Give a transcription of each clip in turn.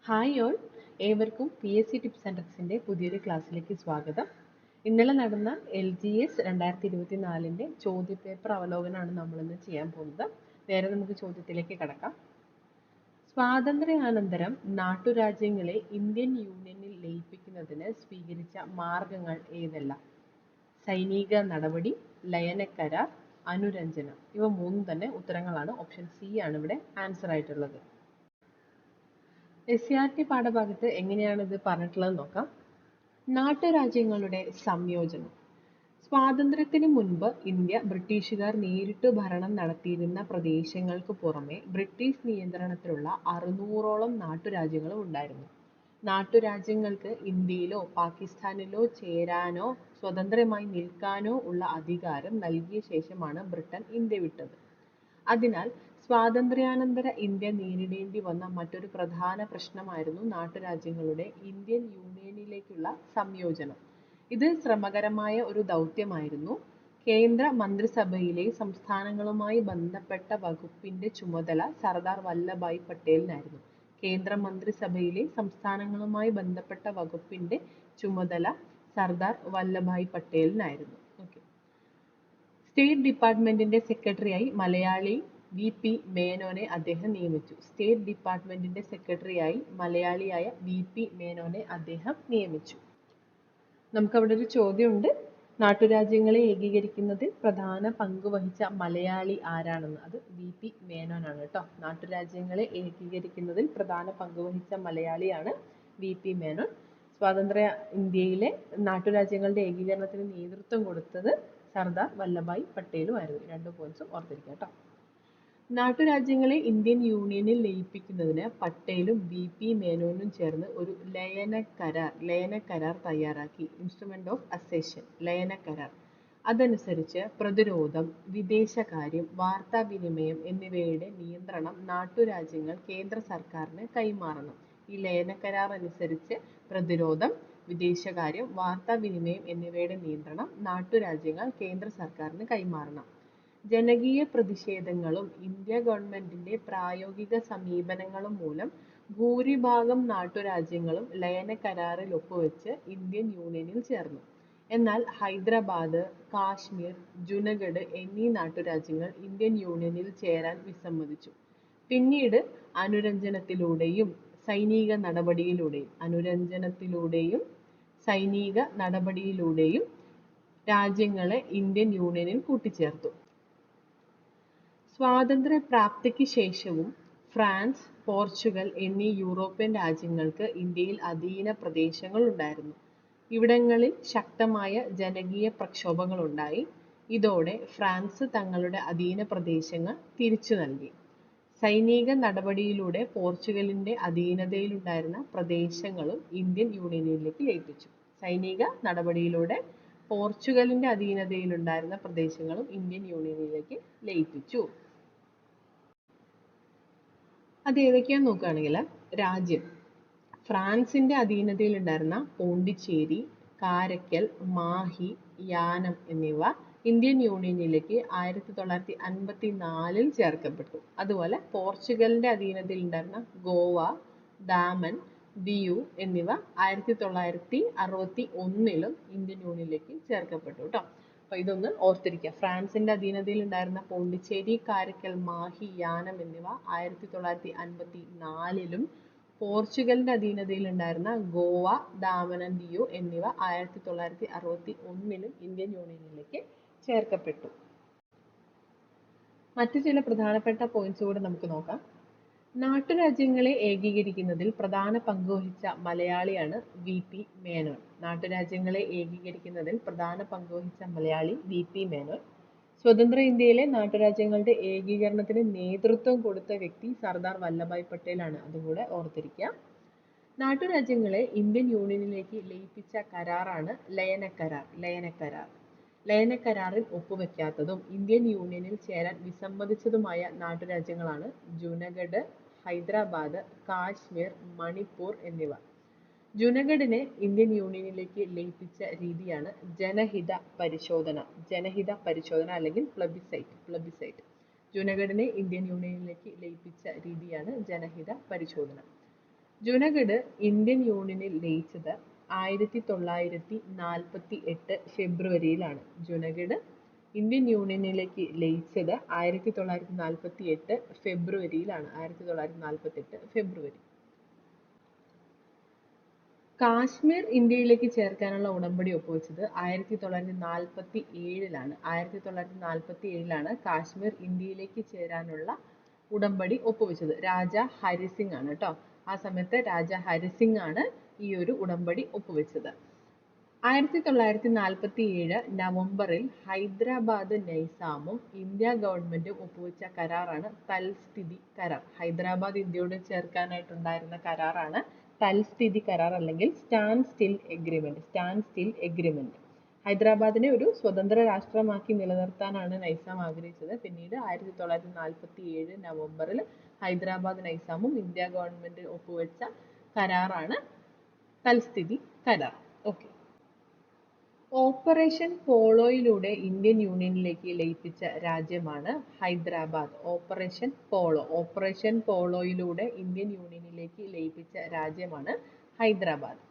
Hi all, ഏവർക്കും PSC tips and ട്രിക്സിൻ്റെ പുതിയൊരു ക്ലാസ്സിലേക്ക് സ്വാഗതം. ഇന്നലെ നടന്ന LGS 2024 ചോദ്യപേപ്പർ അവലോകനമാണ് നമ്മളിന്ന് ചെയ്യാൻ പോകുന്നത്. നേരെ നമുക്ക് ചോദ്യത്തിലേക്ക് കടക്കാം. സ്വാതന്ത്ര്യാനന്തരം നാട്ടുരാജ്യങ്ങളെ ഇന്ത്യൻ യൂണിയനിൽ ലയിപ്പിക്കുന്നതിന് സ്വീകരിച്ച മാർഗങ്ങൾ ഏതെല്ലാം? സൈനിക നടപടി, ലയനക്കരാർ, അനുരഞ്ജനം. ഇവ മൂന്നും തന്നെ ഉത്തരങ്ങളാണ്. ഓപ്ഷൻ സി ആണ് ഇവിടെ ആൻസർ ആയിട്ടുള്ളത്. SCRT പാഠഭാഗത്ത് എങ്ങനെയാണ് ഇത് പറഞ്ഞിട്ടുള്ളത് നോക്കാം. നാട്ടുരാജ്യങ്ങളുടെ സംയോജനം. സ്വാതന്ത്ര്യത്തിന് മുൻപ് ഇന്ത്യ ബ്രിട്ടീഷുകാർ നേരിട്ട് ഭരണം നടത്തിയിരുന്ന പ്രദേശങ്ങൾക്ക് പുറമെ ബ്രിട്ടീഷ് നിയന്ത്രണത്തിലുള്ള 600ഓളം നാട്ടുരാജ്യങ്ങളും ഉണ്ടായിരുന്നു. നാട്ടുരാജ്യങ്ങൾക്ക് ഇന്ത്യയിലോ പാകിസ്ഥാനിലോ ചേരാനോ സ്വതന്ത്രമായി നിൽക്കാനോ ഉള്ള അധികാരം നൽകിയ ശേഷമാണ് ബ്രിട്ടൻ ഇന്ത്യ വിട്ടത്. അതിനാൽ സ്വാതന്ത്ര്യാനന്തര ഇന്ത്യ നേരിടേണ്ടി വന്ന മറ്റൊരു പ്രധാന പ്രശ്നമായിരുന്നു നാട്ടുരാജ്യങ്ങളുടെ ഇന്ത്യൻ യൂണിയനിലേക്കുള്ള സംയോജനം. ഇത് ശ്രമകരമായ ഒരു ദൗത്യമായിരുന്നു. കേന്ദ്ര മന്ത്രിസഭയിലെ സംസ്ഥാനങ്ങളുമായി ബന്ധപ്പെട്ട വകുപ്പിന്റെ ചുമതല സർദാർ വല്ലഭായ് പട്ടേലിനായിരുന്നു. കേന്ദ്ര മന്ത്രിസഭയിലെ സംസ്ഥാനങ്ങളുമായി ബന്ധപ്പെട്ട വകുപ്പിന്റെ ചുമതല സർദാർ വല്ലഭായ് പട്ടേലിനായിരുന്നു. സ്റ്റേറ്റ് ഡിപ്പാർട്ട്മെന്റിന്റെ സെക്രട്ടറിയായി മലയാളി VP മേനോനെ അദ്ദേഹം നിയമിച്ചു. സ്റ്റേറ്റ് ഡിപ്പാർട്ട്മെന്റിന്റെ സെക്രട്ടറിയായി മലയാളിയായ VP മേനോനെ അദ്ദേഹം നിയമിച്ചു. നമുക്കവിടെ ഒരു ചോദ്യമുണ്ട്. നാട്ടുരാജ്യങ്ങളെ ഏകീകരിക്കുന്നതിൽ പ്രധാന പങ്ക് വഹിച്ച മലയാളി ആരാണെന്ന്. അത് VP മേനോനാണ് കേട്ടോ. നാട്ടുരാജ്യങ്ങളെ ഏകീകരിക്കുന്നതിൽ പ്രധാന പങ്ക് വഹിച്ച മലയാളിയാണ് VP മേനോൻ. സ്വാതന്ത്ര്യ ഇന്ത്യയിലെ നാട്ടുരാജ്യങ്ങളുടെ ഏകീകരണത്തിന് നേതൃത്വം കൊടുത്തത് സർദാർ വല്ലഭായ് പട്ടേലുമായിരുന്നു. 2 പോയിന്റ്സും ഓർത്തിരിക്കുക കേട്ടോ. നാട്ടുരാജ്യങ്ങളെ ഇന്ത്യൻ യൂണിയനിൽ ലയിപ്പിക്കുന്നതിന് പട്ടേലും VP മേനോനും ചേർന്ന് ഒരു ലയനക്കരാർ തയ്യാറാക്കി. ഇൻസ്ട്രുമെന്റ് ഓഫ് അസേഷൻ, ലയനക്കരാർ. അതനുസരിച്ച് പ്രതിരോധം, വിദേശകാര്യം, വാർത്താവിനിമയം എന്നിവയുടെ നിയന്ത്രണം നാട്ടുരാജ്യങ്ങൾ കേന്ദ്ര സർക്കാരിന് കൈമാറണം. ഈ ലയനക്കരാർ അനുസരിച്ച് പ്രതിരോധം, വിദേശകാര്യം, വാർത്താവിനിമയം എന്നിവയുടെ നിയന്ത്രണം നാട്ടുരാജ്യങ്ങൾ കേന്ദ്ര സർക്കാരിന് കൈമാറണം. ജനകീയ പ്രതിഷേധങ്ങളും ഇന്ത്യ ഗവൺമെന്റിന്റെ പ്രായോഗിക സമീപനങ്ങളും മൂലം ഭൂരിഭാഗം നാട്ടുരാജ്യങ്ങളും ലയനക്കരാറിൽ ഒപ്പുവെച്ച് ഇന്ത്യൻ യൂണിയനിൽ ചേർന്നു. എന്നാൽ ഹൈദരാബാദ്, കാശ്മീർ, ജുനഗഡ് എന്നീ നാട്ടുരാജ്യങ്ങൾ ഇന്ത്യൻ യൂണിയനിൽ ചേരാൻ വിസമ്മതിച്ചു. പിന്നീട് അനുരഞ്ജനത്തിലൂടെയും സൈനിക നടപടിയിലൂടെയും രാജ്യങ്ങളെ ഇന്ത്യൻ യൂണിയനിൽ കൂട്ടിച്ചേർത്തു. സ്വാതന്ത്ര്യപ്രാപ്തിക്ക് ശേഷവും ഫ്രാൻസ്, പോർച്ചുഗൽ എന്നീ യൂറോപ്യൻ രാജ്യങ്ങൾക്ക് ഇന്ത്യയിൽ അധീന പ്രദേശങ്ങൾ ഉണ്ടായിരുന്നു. ഇവിടങ്ങളിൽ ശക്തമായ ജനകീയ പ്രക്ഷോഭങ്ങളുണ്ടായി. ഇതോടെ ഫ്രാൻസ് തങ്ങളുടെ അധീന പ്രദേശങ്ങൾ തിരിച്ചു നൽകി. സൈനിക നടപടിയിലൂടെ പോർച്ചുഗലിന്റെ അധീനതയിലുണ്ടായിരുന്ന പ്രദേശങ്ങളും ഇന്ത്യൻ യൂണിയനിലേക്ക് ലയിപ്പിച്ചു. സൈനിക നടപടിയിലൂടെ പോർച്ചുഗലിന്റെ അധീനതയിലുണ്ടായിരുന്ന പ്രദേശങ്ങളും ഇന്ത്യൻ യൂണിയനിലേക്ക് ലയിപ്പിച്ചു. അത് ഏതൊക്കെയാന്ന് നോക്കുകയാണെങ്കിൽ, രാജ്യം ഫ്രാൻസിന്റെ അധീനതയിലുണ്ടായിരുന്ന പോണ്ടിച്ചേരി, കാരക്കൽ, മാഹി, യാനം എന്നിവ ഇന്ത്യൻ യൂണിയനിലേക്ക് 1954 ചേർക്കപ്പെട്ടു. അതുപോലെ പോർച്ചുഗലിന്റെ അധീനതയിലുണ്ടായിരുന്ന ഗോവ, ദാമൻ, ദിയു എന്നിവ 1961 ഇന്ത്യൻ യൂണിയനിലേക്ക് ചേർക്കപ്പെട്ടു കേട്ടോ. അപ്പൊ ഇതൊന്ന് ഓർത്തിരിക്കുക. ഫ്രാൻസിന്റെ അധീനതയിലുണ്ടായിരുന്ന പോണ്ടിച്ചേരി, കാരക്കൽ, മാഹി, യാനം എന്നിവ 1954 പോർച്ചുഗലിന്റെ അധീനതയിലുണ്ടായിരുന്ന ഗോവ, ദാമൻ ആൻഡ് ദിയു എന്നിവ 1961 ഇന്ത്യൻ യൂണിയനിലേക്ക് ചേർക്കപ്പെട്ടു. മറ്റു ചില പ്രധാനപ്പെട്ട പോയിന്റ്സ് കൂടെ നമുക്ക് നോക്കാം. നാട്ടുരാജ്യങ്ങളെ ഏകീകരിക്കുന്നതിൽ പ്രധാന പങ്ക് വഹിച്ച മലയാളിയാണ് VP മേനോൻ. നാട്ടുരാജ്യങ്ങളെ ഏകീകരിക്കുന്നതിൽ പ്രധാന പങ്ക് വഹിച്ച മലയാളി VP മേനോൻ. സ്വതന്ത്ര ഇന്ത്യയിലെ നാട്ടുരാജ്യങ്ങളുടെ ഏകീകരണത്തിന് നേതൃത്വം കൊടുത്ത വ്യക്തി സർദാർ വല്ലഭായ് പട്ടേലാണ്. അതും കൂടെ ഓർത്തിരിക്കുക. നാട്ടുരാജ്യങ്ങളെ ഇന്ത്യൻ യൂണിയനിലേക്ക് ലയിപ്പിച്ച കരാറാണ് ലയനക്കരാർ. ലയനക്കരാറിൽ ഒപ്പുവെക്കാത്തതും ഇന്ത്യൻ യൂണിയനിൽ ചേരാൻ വിസമ്മതിച്ചതുമായ നാട്ടുരാജ്യങ്ങളാണ് ജുനഗഡ്, ഹൈദരാബാദ്, കാശ്മീർ, മണിപ്പൂർ എന്നിവ. ജുനഗഡിനെ ഇന്ത്യൻ യൂണിയനിലേക്ക് ലയിപ്പിച്ച രീതിയാണ് ജനഹിത പരിശോധന അല്ലെങ്കിൽ പ്ലബിസൈറ്റ്. ജുനഗഡിനെ ഇന്ത്യൻ യൂണിയനിലേക്ക് ലയിപ്പിച്ച രീതിയാണ് ജനഹിത പരിശോധന. ജുനഗഡ് ഇന്ത്യൻ യൂണിയനിൽ ലയിച്ചത് 1948 ഫെബ്രുവരിയിലാണ്. ജുനഗഡ് ഇന്ത്യൻ യൂണിയനിലേക്ക് ലയിച്ചത് 1948 ഫെബ്രുവരിയിലാണ്. 1948 ഫെബ്രുവരി. കാശ്മീർ ഇന്ത്യയിലേക്ക് ചേർക്കാനുള്ള ഉടമ്പടി ഒപ്പുവെച്ചത് 1947ലാണ്. 1947ലാണ് കാശ്മീർ ഇന്ത്യയിലേക്ക് ചേരാനുള്ള ഉടമ്പടി ഒപ്പുവെച്ചത്. രാജ ഹരിസിംഗ് ആണ് കേട്ടോ. ആ സമയത്ത് രാജ ഹരിസിംഗ് ആണ് ഈ ഒരു ഉടമ്പടി ഒപ്പുവെച്ചത്. 1947 നവംബറിൽ ഹൈദരാബാദ് നൈസാമും ഇന്ത്യ ഗവൺമെന്റും ഒപ്പുവെച്ച കരാറാണ് തൽസ്ഥിതി കരാർ. ഹൈദരാബാദ് ഇന്ത്യയോട് ചേർക്കാനായിട്ടുണ്ടായിരുന്ന കരാറാണ് തൽസ്ഥിതി കരാർ അല്ലെങ്കിൽ stand still agreement. Stand still agreement. ഹൈദരാബാദിനെ ഒരു സ്വതന്ത്ര രാഷ്ട്രമാക്കി നിലനിർത്താനാണ് നൈസാം ആഗ്രഹിച്ചത്. പിന്നീട് 1947 നവംബറിൽ ഹൈദരാബാദ് നൈസാമും ഇന്ത്യ ഗവൺമെന്റ് ഒപ്പുവെച്ച കരാറാണ് തൽസ്ഥിതി കരാർ. ഓക്കെ. ഓപ്പറേഷൻ പോളോയിലൂടെ ഇന്ത്യൻ യൂണിയനിലേക്ക് ലയിപ്പിച്ച രാജ്യമാണ് ഹൈദരാബാദ്. Operation Polo. ഓപ്പറേഷൻ പോളോയിലൂടെ ഇന്ത്യൻ യൂണിയനിലേക്ക് ലയിപ്പിച്ച രാജ്യമാണ് ഹൈദരാബാദ്.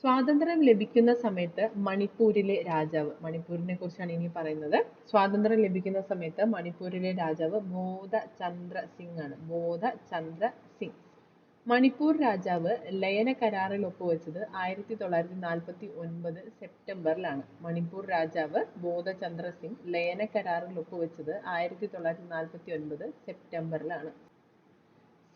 സ്വാതന്ത്ര്യം ലഭിക്കുന്ന സമയത്ത് മണിപ്പൂരിലെ രാജാവ്, മണിപ്പൂരിനെ കുറിച്ചാണ് ഇനി പറയുന്നത്. സ്വാതന്ത്ര്യം ലഭിക്കുന്ന സമയത്ത് മണിപ്പൂരിലെ രാജാവ് ബോധ ചന്ദ്ര സിംഗ് ആണ്. ബോധ ചന്ദ്ര സിംഗ്. മണിപ്പൂർ രാജാവ് ലയന കരാറിൽ ഒപ്പുവെച്ചത് 1949 സെപ്റ്റംബറിലാണ്. മണിപ്പൂർ രാജാവ് ബോധചന്ദ്ര സിംഗ് ലയന കരാറിൽ ഒപ്പുവെച്ചത് 1949 സെപ്റ്റംബറിലാണ്.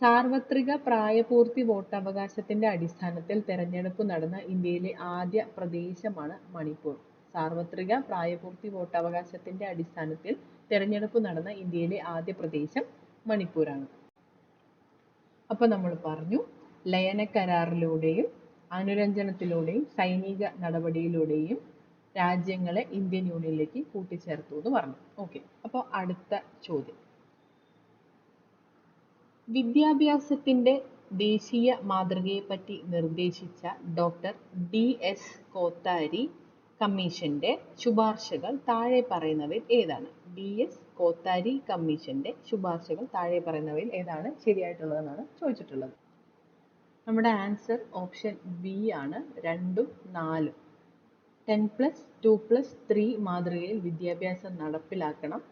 സാർവത്രിക പ്രായപൂർത്തി വോട്ടവകാശത്തിന്റെ അടിസ്ഥാനത്തിൽ തെരഞ്ഞെടുപ്പ് നടന്ന ഇന്ത്യയിലെ ആദ്യ പ്രദേശമാണ് മണിപ്പൂർ. സാർവത്രിക പ്രായപൂർത്തി വോട്ടവകാശത്തിന്റെ അടിസ്ഥാനത്തിൽ തെരഞ്ഞെടുപ്പ് നടന്ന ഇന്ത്യയിലെ ആദ്യ പ്രദേശം മണിപ്പൂരാണ്. അപ്പൊ നമ്മൾ പറഞ്ഞു, ലയന കരാറിലൂടെയും അനുരഞ്ജനത്തിലൂടെയും സൈനിക നടപടിയിലൂടെയും രാജ്യങ്ങളെ ഇന്ത്യൻ യൂണിയനിലേക്ക് കൂട്ടിച്ചേർത്തു എന്ന് പറഞ്ഞു. ഓക്കെ. അപ്പോൾ അടുത്ത ചോദ്യം, വിദ്യാഭ്യാസത്തിന്റെ ദേശീയ മാതൃകയെപ്പറ്റി നിർദ്ദേശിച്ച ഡോക്ടർ DS കോത്താരി കമ്മീഷന്റെ ശുപാർശകൾ താഴെ പറയുന്നവയിൽ ഏതാണ്? DS കോത്താരി കമ്മീഷന്റെ ശുപാർശകൾ താഴെ പറയുന്നവയിൽ ഏതാണ് ശരിയായിട്ടുള്ളതെന്നാണ് ചോദിച്ചിട്ടുള്ളത്. നമ്മുടെ ആൻസർ ഓപ്ഷൻ ബി ആണ്. 2ഉം 4ഉം. 10+2+3 മാതൃകയിൽ വിദ്യാഭ്യാസം നടപ്പിലാക്കണം.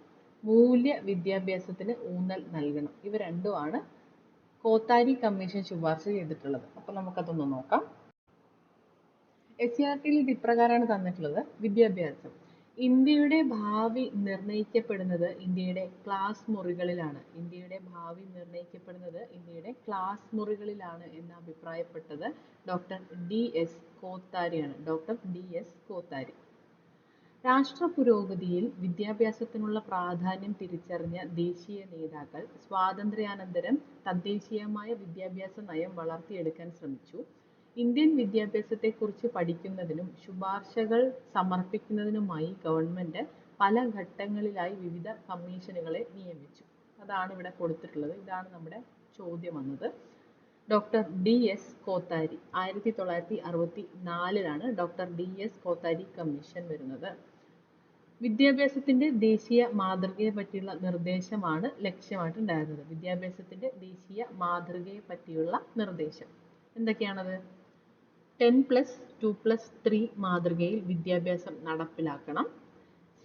മൂല്യ വിദ്യാഭ്യാസത്തിന് ഊന്നൽ നൽകണം. ഇവ രണ്ടുമാണ് കോത്താരി കമ്മീഷൻ ശുപാർശ ചെയ്തിട്ടുള്ളത്. അപ്പോൾ നമുക്കതൊന്ന് നോക്കാം. SCERT-യിൽ ഇത് ഇപ്രകാരമാണ് തന്നിട്ടുള്ളത്. വിദ്യാഭ്യാസം. ഇന്ത്യയുടെ ഭാവി നിർണയിക്കപ്പെടുന്നത് ഇന്ത്യയുടെ ക്ലാസ് മുറികളിലാണ്. ഇന്ത്യയുടെ ഭാവി നിർണയിക്കപ്പെടുന്നത് ഇന്ത്യയുടെ ക്ലാസ് മുറികളിലാണ് എന്ന് അഭിപ്രായപ്പെട്ടത് ഡോക്ടർ DS കോത്താരിയാണ്. Doctor DS Kothari. രാഷ്ട്ര പുരോഗതിയിൽ വിദ്യാഭ്യാസത്തിനുള്ള പ്രാധാന്യം തിരിച്ചറിഞ്ഞ ദേശീയ നേതാക്കൾ സ്വാതന്ത്ര്യാനന്തരം തദ്ദേശീയമായ വിദ്യാഭ്യാസ നയം വളർത്തിയെടുക്കാൻ ശ്രമിച്ചു. ഇന്ത്യൻ വിദ്യാഭ്യാസത്തെക്കുറിച്ച് പഠിക്കുന്നതിനും ശുപാർശകൾ സമർപ്പിക്കുന്നതിനുമായി ഗവൺമെന്റ് പല ഘട്ടങ്ങളിലായി വിവിധ കമ്മീഷനുകളെ നിയമിച്ചു. അതാണ് ഇവിടെ കൊടുത്തിട്ടുള്ളത്. ഇതാണ് നമ്മുടെ ചോദ്യം വന്നത്. ഡോക്ടർ DS കോത്താരി 1964ലാണ് ഡോക്ടർ DS കോത്താരി കമ്മീഷൻ വരുന്നത്. വിദ്യാഭ്യാസത്തിന്റെ ദേശീയ മാതൃകയെ പറ്റിയുള്ള നിർദ്ദേശമാണ് ലക്ഷ്യമായിട്ടുണ്ടായിരുന്നത്. വിദ്യാഭ്യാസത്തിന്റെ ദേശീയ മാതൃകയെ പറ്റിയുള്ള നിർദ്ദേശം എന്തൊക്കെയാണത്? 10+2+3 മാതൃകയിൽ വിദ്യാഭ്യാസം നടപ്പിലാക്കണം.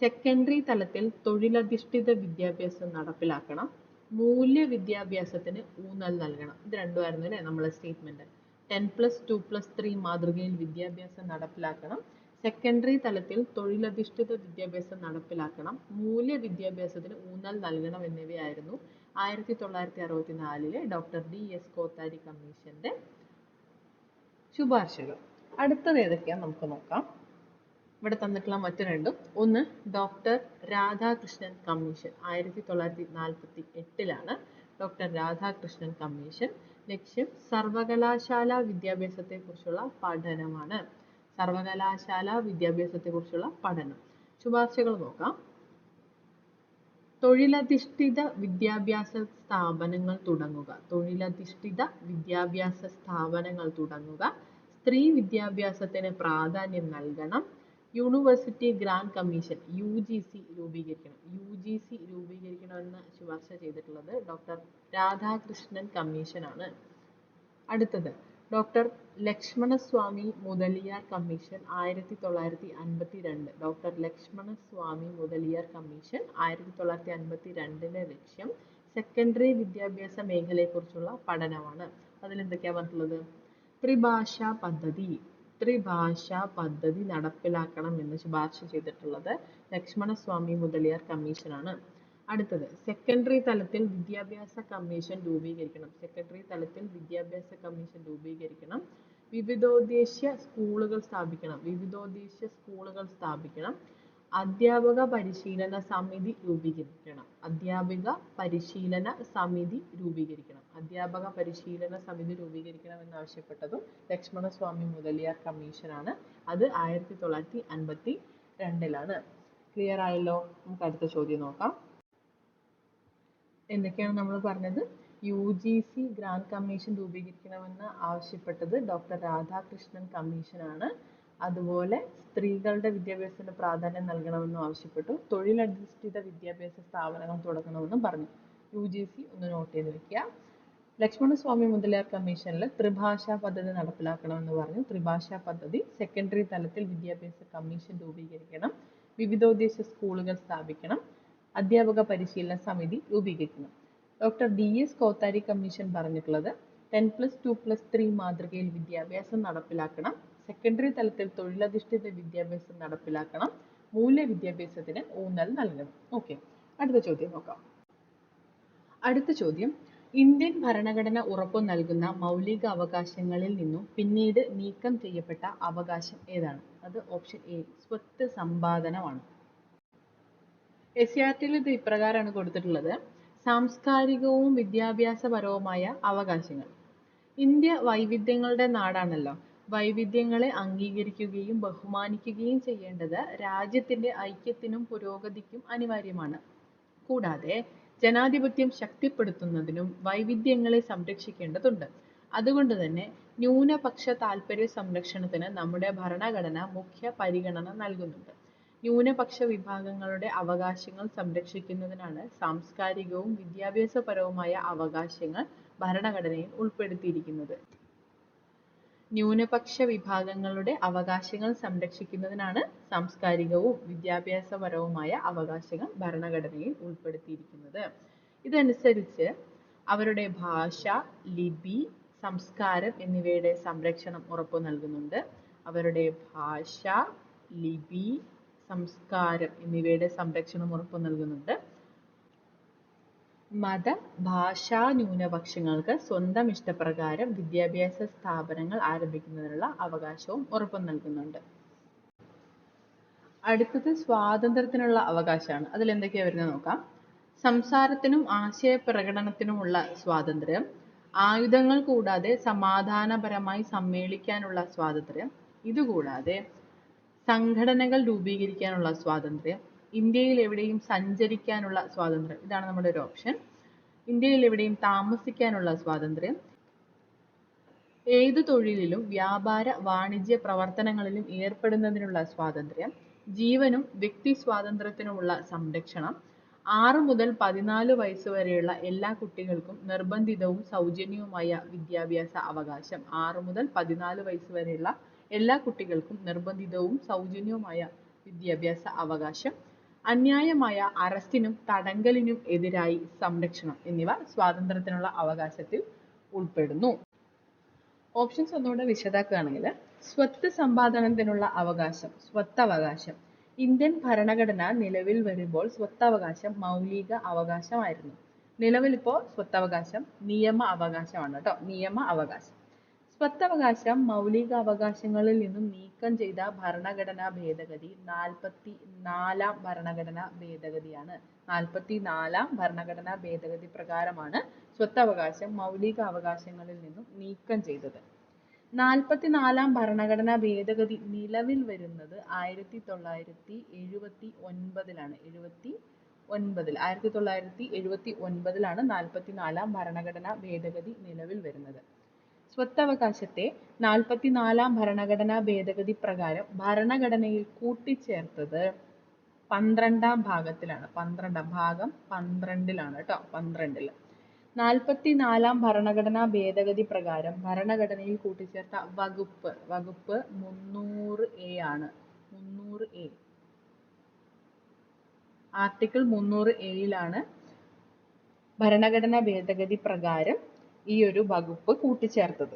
സെക്കൻഡറി തലത്തിൽ തൊഴിലധിഷ്ഠിത വിദ്യാഭ്യാസം നടപ്പിലാക്കണം. മൂല്യ വിദ്യാഭ്യാസത്തിന് ഊന്നൽ നൽകണം. ഇത് രണ്ടുമായിരുന്നു അല്ലേ നമ്മളെ സ്റ്റേറ്റ്മെന്റ്. 10+2+3 മാതൃകയിൽ വിദ്യാഭ്യാസം നടപ്പിലാക്കണം. സെക്കൻഡറി തലത്തിൽ തൊഴിലധിഷ്ഠിത വിദ്യാഭ്യാസം നടപ്പിലാക്കണം. മൂല്യ വിദ്യാഭ്യാസത്തിന് ഊന്നൽ നൽകണം എന്നിവയായിരുന്നു 1964 ഡോക്ടർ DS കോത്താരി കമ്മീഷന്റെ ശുപാർശകൾ. അടുത്തത് ഏതൊക്കെയാന്ന് നമുക്ക് നോക്കാം. ഇവിടെ തന്നിട്ടുള്ള മറ്റു രണ്ടും. ഒന്ന് ഡോക്ടർ രാധാകൃഷ്ണൻ കമ്മീഷൻ 1948ലാണ് ഡോക്ടർ രാധാകൃഷ്ണൻ കമ്മീഷൻ. ലക്ഷ്യം സർവകലാശാല വിദ്യാഭ്യാസത്തെക്കുറിച്ചുള്ള പഠനമാണ്. സർവകലാശാല വിദ്യാഭ്യാസത്തെക്കുറിച്ചുള്ള പഠനം. ശുപാർശകൾ നോക്കാം. തൊഴിലധിഷ്ഠിത വിദ്യാഭ്യാസ സ്ഥാപനങ്ങൾ തുടങ്ങുക. തൊഴിലധിഷ്ഠിത വിദ്യാഭ്യാസ സ്ഥാപനങ്ങൾ തുടങ്ങുക. സ്ത്രീ വിദ്യാഭ്യാസത്തിന് പ്രാധാന്യം നൽകണം. യൂണിവേഴ്സിറ്റി ഗ്രാന്റ് കമ്മീഷൻ UGC രൂപീകരിക്കണം. UGC രൂപീകരിക്കണമെന്ന് ശുപാർശ ചെയ്തിട്ടുള്ളത് ഡോക്ടർ രാധാകൃഷ്ണൻ കമ്മീഷൻ ആണ്. അടുത്തത് doctor Lakshmanaswami Mudaliar commission 1952. Doctor Lakshmanaswami Mudaliar commission 1952 ലക്ഷ്യം സെക്കൻഡറി വിദ്യാഭ്യാസ മേഖലയെക്കുറിച്ചുള്ള പഠനമാണ്. അതിലെന്തൊക്കെയാ പറഞ്ഞിട്ടുള്ളത്? ത്രിഭാഷാ പദ്ധതി നടപ്പിലാക്കണം എന്ന് ശുപാർശ ചെയ്തിട്ടുള്ളത് ലക്ഷ്മണസ്വാമി മുതലിയാർ കമ്മീഷനാണ്. അടുത്തത് സെക്കൻഡറി തലത്തിൽ വിദ്യാഭ്യാസ കമ്മീഷൻ രൂപീകരിക്കണം. വിവിധോദ്ദേശ്യ സ്കൂളുകൾ സ്ഥാപിക്കണം. അധ്യാപക പരിശീലന സമിതി രൂപീകരിക്കണം. എന്നാവശ്യപ്പെട്ടതും ലക്ഷ്മണസ്വാമി മുതലിയാർ കമ്മീഷനാണ്. അത് 1952 ക്ലിയർ ആയല്ലോ? നമുക്ക് അടുത്ത ചോദ്യം നോക്കാം. എന്തൊക്കെയാണ് നമ്മൾ പറഞ്ഞത്? UGC ഗ്രാൻഡ് കമ്മീഷൻ രൂപീകരിക്കണമെന്ന് ആവശ്യപ്പെട്ടത് ഡോക്ടർ രാധാകൃഷ്ണൻ കമ്മീഷനാണ്. അതുപോലെ സ്ത്രീകളുടെ വിദ്യാഭ്യാസത്തിന് പ്രാധാന്യം നൽകണമെന്നും ആവശ്യപ്പെട്ടു. തൊഴിലധിഷ്ഠിത വിദ്യാഭ്യാസ സ്ഥാപനങ്ങൾ തുടങ്ങണമെന്നും പറഞ്ഞു. UGC ഒന്ന് നോട്ട് ചെയ്ത് വെക്കുക. ലക്ഷ്മണസ്വാമി മുതലിയാർ കമ്മീഷനിൽ ത്രിഭാഷാ പദ്ധതി നടപ്പിലാക്കണമെന്ന് പറഞ്ഞു. ത്രിഭാഷാ പദ്ധതി, സെക്കൻഡറി തലത്തിൽ വിദ്യാഭ്യാസ കമ്മീഷൻ രൂപീകരിക്കണം, വിവിധോദ്ദേശ സ്കൂളുകൾ സ്ഥാപിക്കണം, അധ്യാപക പരിശീലന സമിതി രൂപീകരിക്കണം. ഡോക്ടർ DS കോത്താരി കമ്മീഷൻ പറഞ്ഞിട്ടുള്ളത് 10+2+3 മാതൃകയിൽ വിദ്യാഭ്യാസം നടപ്പിലാക്കണം, സെക്കൻഡറി തലത്തിൽ തൊഴിലധിഷ്ഠിത വിദ്യാഭ്യാസം നടപ്പിലാക്കണം, മൂല്യ വിദ്യാഭ്യാസത്തിന് ഊന്നൽ നൽകണം. ഓക്കെ, അടുത്ത ചോദ്യം നോക്കാം. അടുത്ത ചോദ്യം, ഇന്ത്യൻ ഭരണഘടന ഉറപ്പു നൽകുന്ന മൗലിക അവകാശങ്ങളിൽ നിന്നും പിന്നീട് നീക്കം ചെയ്യപ്പെട്ട അവകാശം ഏതാണ്? അത് ഓപ്ഷൻ എ, സ്വത്ത് സമ്പാദനമാണ്. SCERT-ൽ ഇത് ഇപ്രകാരമാണ് കൊടുത്തിട്ടുള്ളത്: സാംസ്കാരികവും വിദ്യാഭ്യാസപരവുമായ അവകാശങ്ങൾ. ഇന്ത്യ വൈവിധ്യങ്ങളുടെ നാടാണല്ലോ. വൈവിധ്യങ്ങളെ അംഗീകരിക്കുകയും ബഹുമാനിക്കുകയും ചെയ്യേണ്ടത് രാജ്യത്തിന്റെ ഐക്യത്തിനും പുരോഗതിക്കും അനിവാര്യമാണ്. കൂടാതെ ജനാധിപത്യം ശക്തിപ്പെടുത്തുന്നതിനും വൈവിധ്യങ്ങളെ സംരക്ഷിക്കേണ്ടതുണ്ട്. അതുകൊണ്ട് തന്നെ ന്യൂനപക്ഷ താൽപര്യ സംരക്ഷണത്തിന് നമ്മുടെ ഭരണഘടന മുഖ്യ പരിഗണന നൽകുന്നുണ്ട്. ന്യൂനപക്ഷ വിഭാഗങ്ങളുടെ അവകാശങ്ങൾ സംരക്ഷിക്കുന്നതിനാണ് സാംസ്കാരികവും വിദ്യാഭ്യാസപരവുമായ അവകാശങ്ങൾ ഭരണഘടനയിൽ ഉൾപ്പെടുത്തിയിരിക്കുന്നത്. ന്യൂനപക്ഷ വിഭാഗങ്ങളുടെ അവകാശങ്ങൾ സംരക്ഷിക്കുന്നതിനാണ് സാംസ്കാരികവും വിദ്യാഭ്യാസപരവുമായ അവകാശങ്ങൾ ഭരണഘടനയിൽ ഉൾപ്പെടുത്തിയിരിക്കുന്നത്. ഇതനുസരിച്ച് അവരുടെ ഭാഷ, ലിപി, സംസ്കാരം എന്നിവയുടെ സംരക്ഷണം ഉറപ്പു നൽകുന്നുണ്ട്. അവരുടെ ഭാഷ, ലിപി, സംസ്കാരം എന്നിവയുടെ സംരക്ഷണം ഉറപ്പു നൽകുന്നുണ്ട്. മത, ഭാഷാ ന്യൂനപക്ഷങ്ങൾക്ക് സ്വന്തം ഇഷ്ടപ്രകാരം വിദ്യാഭ്യാസ സ്ഥാപനങ്ങൾ ആരംഭിക്കുന്നതിനുള്ള അവകാശവും ഉറപ്പു നൽകുന്നുണ്ട്. അടുത്തത് സ്വാതന്ത്ര്യത്തിനുള്ള അവകാശമാണ്. അതിൽ എന്തൊക്കെയാ വരുന്നത് നോക്കാം. സംസാരത്തിനും ആശയപ്രകടനത്തിനുമുള്ള സ്വാതന്ത്ര്യം, ആയുധങ്ങൾ കൂടാതെ സമാധാനപരമായി സമ്മേളിക്കാനുള്ള സ്വാതന്ത്ര്യം, ഇതുകൂടാതെ സംഘടനകൾ രൂപീകരിക്കാനുള്ള സ്വാതന്ത്ര്യം, ഇന്ത്യയിൽ എവിടെയും സഞ്ചരിക്കാനുള്ള സ്വാതന്ത്ര്യം, ഇതാണ് നമ്മുടെ ഒരു ഓപ്ഷൻ. ഇന്ത്യയിൽ എവിടെയും താമസിക്കാനുള്ള സ്വാതന്ത്ര്യം, ഏതു തൊഴിലിലും വ്യാപാര വാണിജ്യ പ്രവർത്തനങ്ങളിലും ഏർപ്പെടുന്നതിനുള്ള സ്വാതന്ത്ര്യം, ജീവനും വ്യക്തി സ്വാതന്ത്ര്യത്തിനുമുള്ള സംരക്ഷണം, 6 മുതൽ 14 വയസ്സ് വരെയുള്ള എല്ലാ കുട്ടികൾക്കും നിർബന്ധിതവും സൗജന്യവുമായ വിദ്യാഭ്യാസ അവകാശം. 6 മുതൽ 14 വയസ്സ് വരെയുള്ള എല്ലാ കുട്ടികൾക്കും നിർബന്ധിതവും സൗജന്യവുമായ വിദ്യാഭ്യാസ അവകാശം, അന്യായമായ അറസ്റ്റിനും തടങ്കലിനും എതിരായി സംരക്ഷണം എന്നിവ സ്വാതന്ത്ര്യത്തിനുള്ള അവകാശത്തിൽ ഉൾപ്പെടുന്നു. ഓപ്ഷൻസ് ഒന്നുകൂടെ വിശദാക്കുകയാണെങ്കിൽ, സ്വത്ത് സമ്പാദനത്തിനുള്ള അവകാശം, സ്വത്തവകാശം. ഇന്ത്യൻ ഭരണഘടന നിലവിൽ വരുമ്പോൾ സ്വത്തവകാശം മൗലിക അവകാശമായിരുന്നു. നിലവിലിപ്പോൾ സ്വത്തവകാശം നിയമ അവകാശമാണ് കേട്ടോ, നിയമ അവകാശം. സ്വത്തവകാശം മൗലിക അവകാശങ്ങളിൽ നിന്നും നീക്കം ചെയ്ത ഭരണഘടനാ ഭേദഗതി 44-ാം ഭരണഘടനാ ഭേദഗതിയാണ്. 44-ാം ഭരണഘടനാ ഭേദഗതി പ്രകാരമാണ് സ്വത്തവകാശം മൗലിക അവകാശങ്ങളിൽ നിന്നും നീക്കം ചെയ്തത്. 44-ാം ഭരണഘടനാ ഭേദഗതി നിലവിൽ വരുന്നത് 1979-ലാണ്. 1979-ലാണ് 44-ാം ഭരണഘടനാ ഭേദഗതി നിലവിൽ വരുന്നത്. സ്വത്തവകാശത്തെ 44-ാം ഭരണഘടനാ ഭേദഗതി പ്രകാരം ഭരണഘടനയിൽ കൂട്ടിച്ചേർത്തത് 12-ാം ഭാഗത്തിലാണ്. 12-ാം ഭാഗം 12-ലാണ് കേട്ടോ, 12-ൽ. 44-ാം ഭരണഘടനാ ഭേദഗതി പ്രകാരം ഭരണഘടനയിൽ കൂട്ടിച്ചേർത്ത വകുപ്പ് 300A ആണ്. 300A. ആർട്ടിക്കിൾ 300A ഭരണഘടനാ ഭേദഗതി പ്രകാരം ഈ ഒരു വകുപ്പ് കൂട്ടിച്ചേർത്തത്.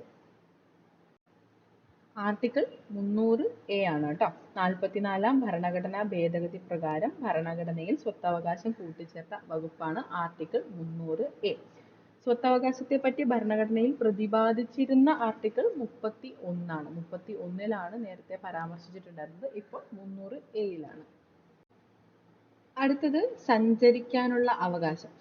ആർട്ടിക്കിൾ 300A ആണ് കേട്ടോ. 44-ാം ഭരണഘടനാ ഭേദഗതി പ്രകാരം ഭരണഘടനയിൽ സ്വത്തവകാശം കൂട്ടിച്ചേർത്ത വകുപ്പാണ് ആർട്ടിക്കിൾ 300A. സ്വത്തവകാശത്തെ പറ്റി ഭരണഘടനയിൽ പ്രതിപാദിച്ചിരുന്ന ആർട്ടിക്കിൾ 31 ആണ്. 31-ലാണ് നേരത്തെ പരാമർശിച്ചിട്ടുണ്ടായിരുന്നത്. ഇപ്പോൾ 300A. അടുത്തത് സഞ്ചരിക്കാനുള്ള അവകാശം.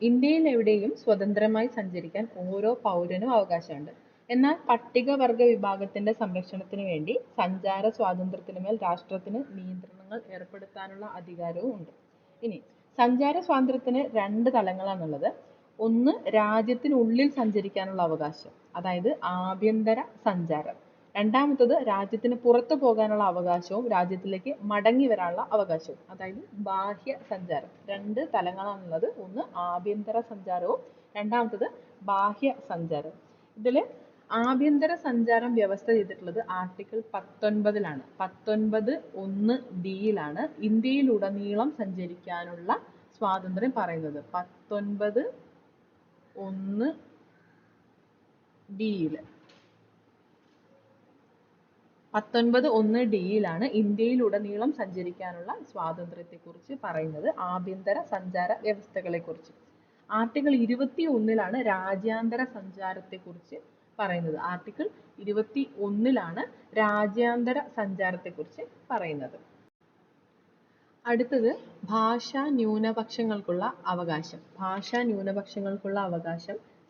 ഇന്ത്യയിൽ എവിടെയും സ്വതന്ത്രമായി സഞ്ചരിക്കാൻ ഓരോ പൗരനും അവകാശമുണ്ട്. എന്നാൽ പട്ടികവർഗ വിഭാഗത്തിന്റെ സംരക്ഷണത്തിന് വേണ്ടി സഞ്ചാര സ്വാതന്ത്ര്യത്തിനുമേൽ രാഷ്ട്രത്തിന് നിയന്ത്രണങ്ങൾ ഏർപ്പെടുത്താനുള്ള അധികാരവും ഉണ്ട്. ഇനി സഞ്ചാര സ്വാതന്ത്ര്യത്തിന് 2 തലങ്ങളാണുള്ളത്. ഒന്ന്, രാജ്യത്തിനുള്ളിൽ സഞ്ചരിക്കാനുള്ള അവകാശം, അതായത് ആഭ്യന്തര സഞ്ചാരം. രണ്ടാമത്തത് രാജ്യത്തിന് പുറത്തു പോകാനുള്ള അവകാശവും രാജ്യത്തിലേക്ക് മടങ്ങി വരാനുള്ള അവകാശവും, അതായത് ബാഹ്യ സഞ്ചാരം. 2 തലങ്ങളാണുള്ളത്. ഒന്ന് ആഭ്യന്തര സഞ്ചാരവും രണ്ടാമത്തത് ബാഹ്യ സഞ്ചാരം. ഇതില് ആഭ്യന്തര സഞ്ചാരം വ്യവസ്ഥ ചെയ്തിട്ടുള്ളത് ആർട്ടിക്കിൾ 19-ലാണ്. 19(1)(d)യിലാണ് ഇന്ത്യയിലുടനീളം സഞ്ചരിക്കാനുള്ള സ്വാതന്ത്ര്യം പറയുന്നത്. 19(1)(d)യില് 19(1)(d)യിലാണ് ഇന്ത്യയിലുടനീളം സഞ്ചരിക്കാനുള്ള സ്വാതന്ത്ര്യത്തെക്കുറിച്ച് പറയുന്നത്, ആഭ്യന്തര സഞ്ചാര വ്യവസ്ഥകളെക്കുറിച്ച്. ആർട്ടിക്കിൾ 21-ലാണ് രാജ്യാന്തര സഞ്ചാരത്തെക്കുറിച്ച് പറയുന്നത്. ആർട്ടിക്കിൾ 21-ലാണ് രാജ്യാന്തര സഞ്ചാരത്തെക്കുറിച്ച് പറയുന്നത്. അടുത്തത് ഭാഷാ ന്യൂനപക്ഷങ്ങൾക്കുള്ള അവകാശം.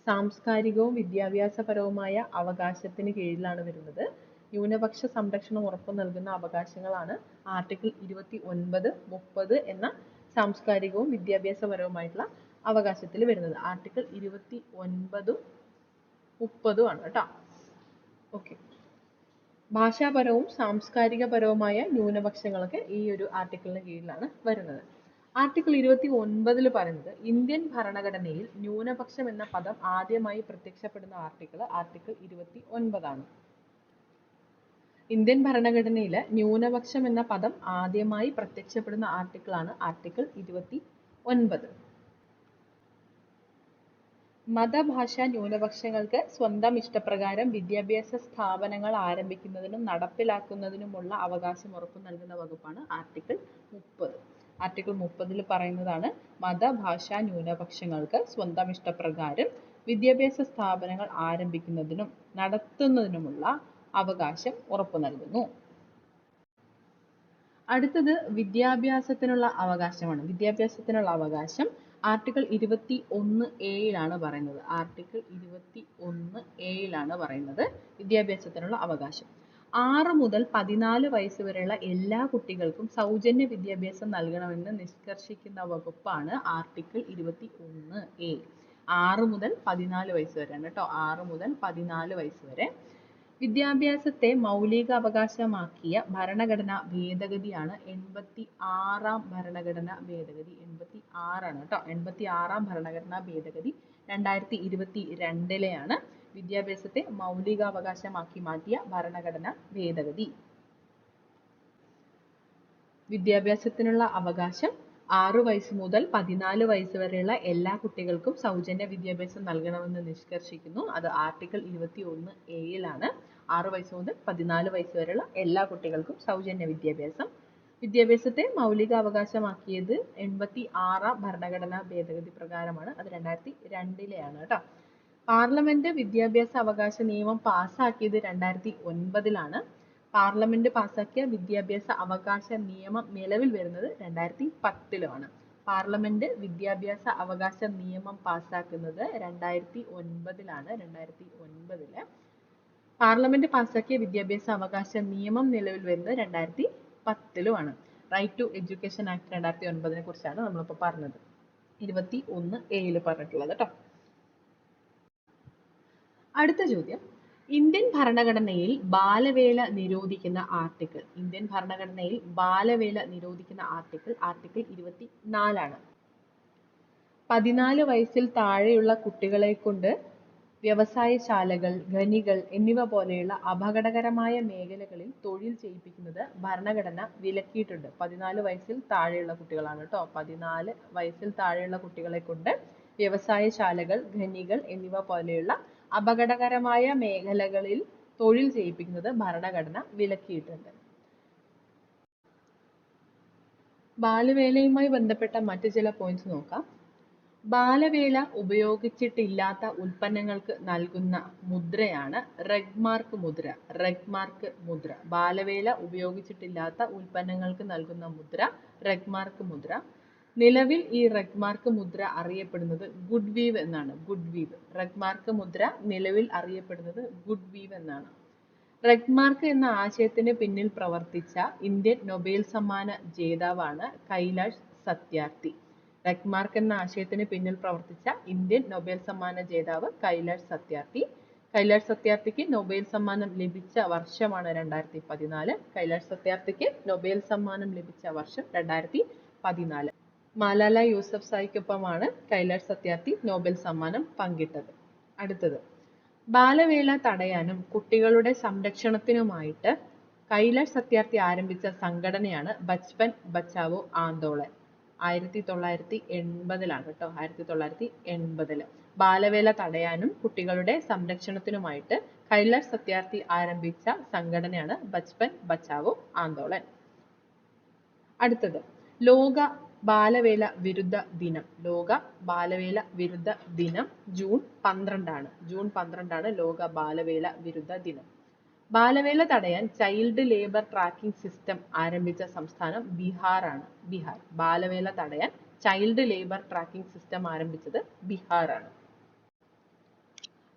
സാംസ്കാരികവും വിദ്യാഭ്യാസപരവുമായ അവകാശത്തിന് കീഴിലാണ് വരുന്നത്. ന്യൂനപക്ഷ സംരക്ഷണം ഉറപ്പു നൽകുന്ന അവകാശങ്ങളാണ് ആർട്ടിക്കിൾ 29, 30 എന്ന സാംസ്കാരികവും വിദ്യാഭ്യാസപരവുമായിട്ടുള്ള അവകാശത്തിൽ വരുന്നത്. ആർട്ടിക്കിൾ 29ഉം 30ഉം ആണ് കേട്ടോ. ഓക്കെ. ഭാഷാപരവും സാംസ്കാരികപരവുമായ ന്യൂനപക്ഷങ്ങളൊക്കെ ഈ ഒരു ആർട്ടിക്കിളിന് കീഴിലാണ് വരുന്നത്. ആർട്ടിക്കിൾ 29 പറയുന്നത് ഇന്ത്യൻ ഭരണഘടനയിൽ ന്യൂനപക്ഷം എന്ന പദം ആദ്യമായി പ്രത്യക്ഷപ്പെടുന്ന ആർട്ടിക്കിൾ 29 ആണ്. ഇന്ത്യൻ ഭരണഘടനയിൽ ന്യൂനപക്ഷം എന്ന പദം ആദ്യമായി പ്രത്യക്ഷപ്പെടുന്ന ആർട്ടിക്കിളാണ് ആർട്ടിക്കിൾ 29. മതഭാഷാ ന്യൂനപക്ഷങ്ങൾക്ക് സ്വന്തം ഇഷ്ടപ്രകാരം വിദ്യാഭ്യാസ സ്ഥാപനങ്ങൾ ആരംഭിക്കുന്നതിനും നടപ്പിലാക്കുന്നതിനുമുള്ള അവകാശം ഉറപ്പു നൽകുന്ന വകുപ്പാണ് ആർട്ടിക്കിൾ 30. ആർട്ടിക്കിൾ 30 പറയുന്നതാണ് മതഭാഷാ ന്യൂനപക്ഷങ്ങൾക്ക് സ്വന്തം ഇഷ്ടപ്രകാരം വിദ്യാഭ്യാസ സ്ഥാപനങ്ങൾ ആരംഭിക്കുന്നതിനും നടത്തുന്നതിനുമുള്ള അവകാശം ഉറപ്പു നൽകുന്നു. അടുത്തത് വിദ്യാഭ്യാസത്തിനുള്ള അവകാശം. ആർട്ടിക്കിൾ 21A പറയുന്നത്. ആർട്ടിക്കിൾ 21A പറയുന്നത് വിദ്യാഭ്യാസത്തിനുള്ള അവകാശം. 6 മുതൽ 14 വയസ്സ് വരെയുള്ള എല്ലാ കുട്ടികൾക്കും സൗജന്യ വിദ്യാഭ്യാസം നൽകണമെന്ന് നിഷ്കർഷിക്കുന്ന വകുപ്പാണ് ആർട്ടിക്കിൾ 21A. 6 മുതൽ 14 വയസ്സ് വരെയാണ് കേട്ടോ. 6 മുതൽ 14 വയസ്സ് വരെ. വിദ്യാഭ്യാസത്തെ മൗലിക അവകാശമാക്കിയ ഭരണഘടനാ ഭേദഗതിയാണ് 86-ാം ഭരണഘടനാ ഭേദഗതി. 86 കേട്ടോ. 86-ാം ഭരണഘടനാ ഭേദഗതി 2022-ലെയാണ് വിദ്യാഭ്യാസത്തെ മൗലികാവകാശമാക്കി മാറ്റിയ ഭരണഘടനാ ഭേദഗതി. വിദ്യാഭ്യാസത്തിനുള്ള അവകാശം 6 വയസ്സ് മുതൽ 14 വയസ്സ് വരെയുള്ള എല്ലാ കുട്ടികൾക്കും സൗജന്യ വിദ്യാഭ്യാസം നൽകണമെന്ന് നിഷ്കർഷിക്കുന്നു. അത് ആർട്ടിക്കിൾ 21A-ലാണ്. 6 വയസ്സ് മുതൽ 14 വയസ്സ് വരെയുള്ള എല്ലാ കുട്ടികൾക്കും സൗജന്യ വിദ്യാഭ്യാസം. വിദ്യാഭ്യാസത്തെ മൗലിക അവകാശമാക്കിയത് 86-ാം ഭരണഘടനാ ഭേദഗതി പ്രകാരമാണ്. അത് 2002-ലെയാണ് കേട്ടോ. പാർലമെന്റ് വിദ്യാഭ്യാസ അവകാശ നിയമം പാസ്സാക്കിയത് 2009-ലാണ്. പാർലമെന്റ് പാസാക്കിയ വിദ്യാഭ്യാസ അവകാശ നിയമം നിലവിൽ വരുന്നത് 2010-ലാണ്. പാർലമെന്റ് വിദ്യാഭ്യാസ അവകാശ നിയമം പാസാക്കുന്നത് 2009-ലാണ്. 2009-ല് പാർലമെന്റ് പാസാക്കിയ വിദ്യാഭ്യാസ അവകാശ നിയമം നിലവിൽ വരുന്നത് 2010-ലുമാണ്. റൈറ്റ് ടു എഡ്യൂക്കേഷൻ ആക്ട് 2009-നെ കുറിച്ചാണ് നമ്മളിപ്പോൾ പറഞ്ഞത്. 21A-ല് പറഞ്ഞിട്ടുള്ളത് കേട്ടോ. അടുത്ത ചോദ്യം, ഇന്ത്യൻ ഭരണഘടനയിൽ ബാലവേല നിരോധിക്കുന്ന ആർട്ടിക്കിൾ. ആർട്ടിക്കിൾ 24-ആണ്. 14 വയസ്സിൽ താഴെയുള്ള കുട്ടികളെ കൊണ്ട് വ്യവസായശാലകൾ, ഖനികൾ എന്നിവ പോലെയുള്ള അപകടകരമായ മേഖലകളിൽ തൊഴിൽ ചെയ്യിപ്പിക്കുന്നത് ഭരണഘടന വിലക്കിയിട്ടുണ്ട്. 14 വയസ്സിൽ താഴെയുള്ള കുട്ടികളാണ് കേട്ടോ. 14 വയസ്സിൽ താഴെയുള്ള കുട്ടികളെ കൊണ്ട് വ്യവസായശാലകൾ, ഖനികൾ എന്നിവ പോലെയുള്ള അപകടകരമായ മേഖലകളിൽ തൊഴിൽ ചെയ്യിപ്പിക്കുന്നത് ഭരണഘടന വിലക്കിയിട്ടുണ്ട്. ബാലവേലയുമായി ബന്ധപ്പെട്ട മറ്റു ചില പോയിന്റ്സ് നോക്കാം. ബാലവേല ഉപയോഗിച്ചിട്ടില്ലാത്ത ഉൽപ്പന്നങ്ങൾക്ക് നൽകുന്ന മുദ്രയാണ് റെഗ്മാർക്ക് മുദ്ര. റെഗ്മാർക്ക് മുദ്ര. ബാലവേല ഉപയോഗിച്ചിട്ടില്ലാത്ത ഉൽപ്പന്നങ്ങൾക്ക് നൽകുന്ന മുദ്ര റെഗ്മാർക്ക് മുദ്ര. നിലവിൽ ഈ റെഗ്മാർക്ക് മുദ്ര അറിയപ്പെടുന്നത് ഗുഡ് വീവ് എന്നാണ്. Good weave. റെഗ്മാർക്ക് മുദ്ര നിലവിൽ അറിയപ്പെടുന്നത് ഗുഡ് വീവ് എന്നാണ്. റെഗ്മാർക്ക് എന്ന ആശയത്തിന് പിന്നിൽ പ്രവർത്തിച്ച ഇന്ത്യൻ നൊബേൽ സമ്മാന ജേതാവാണ് കൈലാഷ് സത്യാർത്ഥി. റെഗ്മാർക്ക് എന്ന ആശയത്തിന് പിന്നിൽ പ്രവർത്തിച്ച ഇന്ത്യൻ നൊബേൽ സമ്മാന ജേതാവ് കൈലാഷ് സത്യാർത്ഥി. കൈലാഷ് സത്യാർത്ഥിക്ക് നൊബേൽ സമ്മാനം ലഭിച്ച വർഷമാണ് 2014. കൈലാഷ് സത്യാർത്ഥിക്ക് നൊബേൽ സമ്മാനം ലഭിച്ച വർഷം 2014. മലാല യൂസഫ്സായിക്കൊപ്പമാണ് കൈലാഷ് സത്യാർത്ഥി നൊബേൽ സമ്മാനം പങ്കിട്ടത്. അടുത്തത്, ബാലവേല തടയാനും കുട്ടികളുടെ സംരക്ഷണത്തിനുമായിട്ട് കൈലാഷ് സത്യാർത്ഥി ആരംഭിച്ച സംഘടനയാണ് ബച്പൻ ബച്ചാവോ ആന്തോളൻ. 1980 കേട്ടോ. 1980. ബാലവേല തടയാനും കുട്ടികളുടെ സംരക്ഷണത്തിനുമായിട്ട് കൈലാഷ് സത്യാർത്ഥി ആരംഭിച്ച സംഘടനയാണ് ബച്പൻ ബച്ചാവോ ആന്തോളൻ. അടുത്തത്, ലോക ബാലവേല വിരുദ്ധ ദിനം. ലോക ബാലവേല വിരുദ്ധ ദിനം ജൂൺ 12 ജൂൺ 12 ലോക ബാലവേല വിരുദ്ധ ദിനം. ബാലവേല തടയാൻ ചൈൽഡ് ലേബർ ട്രാക്കിംഗ് സിസ്റ്റം ആരംഭിച്ച സംസ്ഥാനം ബീഹാറാണ്. ബീഹാർ. ബാലവേല തടയാൻ ചൈൽഡ് ലേബർ ട്രാക്കിംഗ് സിസ്റ്റം ആരംഭിച്ചത് ബീഹാറാണ്.